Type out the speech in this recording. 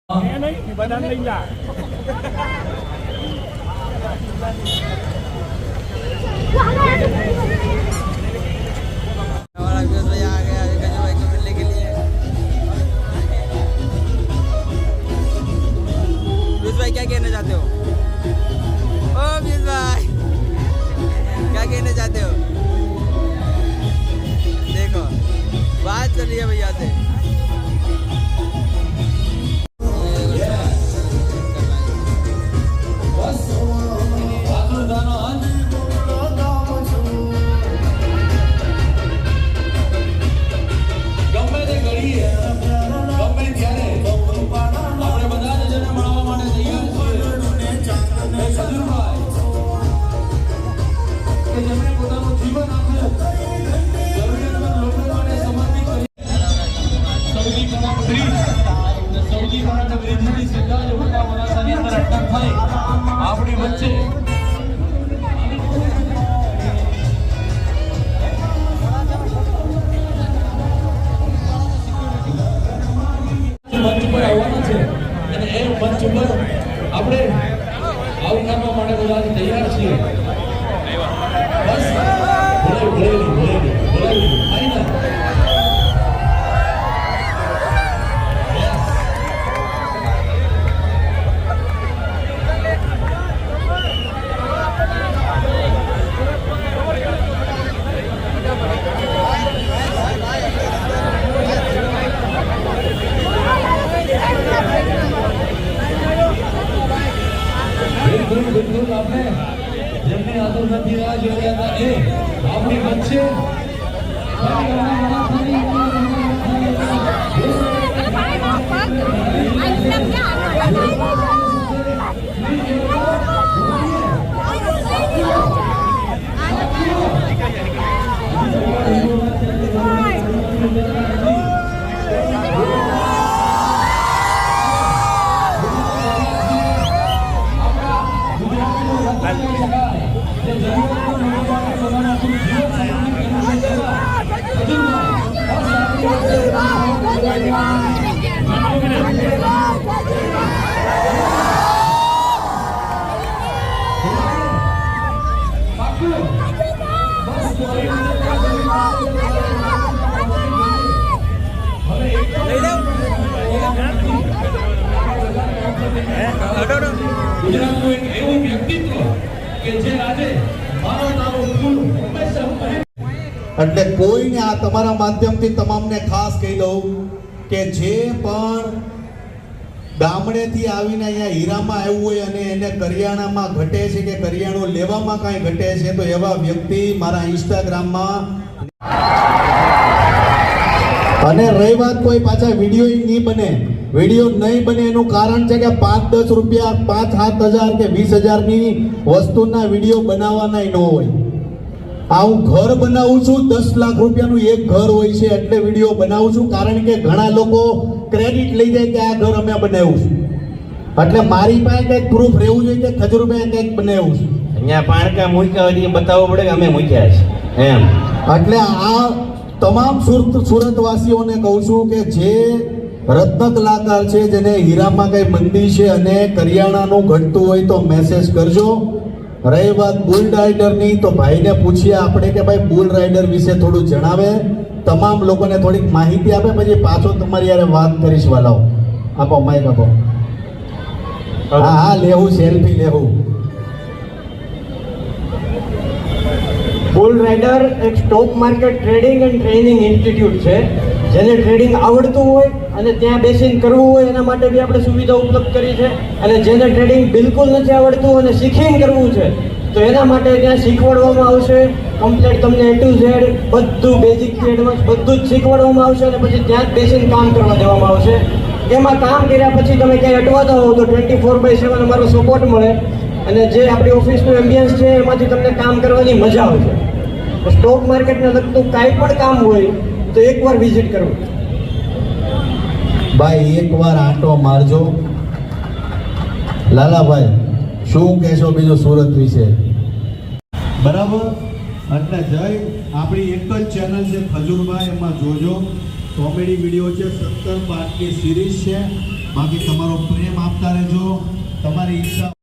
नहीं बदल नहीं जा हमारा अभ्यास भाई आ गया है गजू भाई को मिलने के लिए। अभ्यास भाई क्या कहना चाहते हो? ओ अभ्यास भाई क्या कहना चाहते हो? देखो बात चल रही है भैया से। આપણી વચ્ચે મંચ પર આવવાના છે અને એ મંચ પર આપણે આવકારવા માટે બધા તૈયાર છીએ. બસ બોલાવી ફાઈનલ. બિલકુલ આપણે જેમની આતુરતાથી રાહ જોઈ રહ્યા હતા એ આપણી વચ્ચે ગુજરાતનું એક એવું વ્યક્તિત્વ કે જે આજે માનવતાનો ફૂલ હંમેશા એટલે કોઈને આ તમારા માધ્યમથી તમામને ખાસ કહી દઉં કે જે પણ ગામડેથી આવીને અહીંયા હીરામાં આવ્યું હોય અને એને કરિયાણામાં ઘટે છે કે કરિયાણું લેવામાં કાંઈ ઘટે છે તો એવા વ્યક્તિ મારા ઇન્સ્ટાગ્રામમાં. અને રહી વાત કોઈ પાછા વિડીયો નહીં બને, વિડીયો નહીં બને એનું કારણ છે કે 5-10 રૂપિયા 5-7 હજાર કે 20,000 ની વસ્તુના વિડીયો બનાવવાના ન હોય. આ હું ઘર બનાવું છું, 10 લાખ રૂપિયાનું એક ઘર હોય છે એટલે વિડીયો બનાવું છું, કારણ કે ઘણા લોકો ક્રેડિટ લઈ જાય કે આ ઘર અમે બનાવ્યું છે. એટલે મારી પાસે કંઈક પ્રૂફ રહેવું જોઈએ કે ખજૂરભાઈ કંઈક બનાવ્યું છે. અહીંયા પાણકા મૂક્યા હોય બતાવવું પડે કે અમે મૂક્યા છે એમ. એટલે આ તમામ સુરતવાસીઓને કહું છું કે જે રત્ન કલાકાર છે, જેને હીરામાં કઈ મંદી છે અને કરિયાણાનું ઘટતું હોય તો મેસેજ કરજો. રહી વાત બુલ રાઇડરની તો ભાઈને પૂછીએ આપણે કે ભાઈ બુલ રાઇડર વિશે થોડું જણાવે, તમામ લોકોને થોડીક માહિતી આપે, પછી પાછો તમારી યારે વાત કરીશ. વાલાઓ આપો માઇક આપો. હા લેવું સેલ્ફી લેવું. બુલ રાઇડર એક stock market trading and training institute છે. જેને ટ્રેડિંગ આવડતું હોય અને ત્યાં બેસીને કરવું હોય એના માટે બી આપણે સુવિધા ઉપલબ્ધ કરી છે. અને જેને ટ્રેડિંગ બિલકુલ નથી આવડતું અને શીખીને કરવું છે તો એના માટે ત્યાં શીખવાડવામાં આવશે. કમ્પ્લીટ તમને A to Z બધું બેઝિકથી એડવાન્સ બધું જ શીખવાડવામાં આવશે અને પછી ત્યાં જ બેસીને કામ કરવા દેવામાં આવશે. એમાં કામ કર્યા પછી તમે ક્યાંય અટવાતા હો તો 24/7 અમારો સપોર્ટ મળે અને જે આપણી ઓફિસનું એમ્બિયન્સ છે એમાંથી તમને કામ કરવાની મજા આવશે. સ્ટોક માર્કેટને લગતું કાંઈ પણ કામ હોય તો એકવાર વિઝિટ કરવું. ભાઈ એકવાર આંટો મારજો. લાલાભાઈ શું કહેશો બીજું સુરત વિશે? બરાબર. એટલે જય આપણી એક જ ચેનલ છે ખજૂરભાઈ, એમાં જોજો. કોમેડી વિડીયો છે, 17 પાર્ટની સિરીઝ છે. બાકી તમારો પ્રેમ આપતા રહેજો, તમારી ઈચ્છા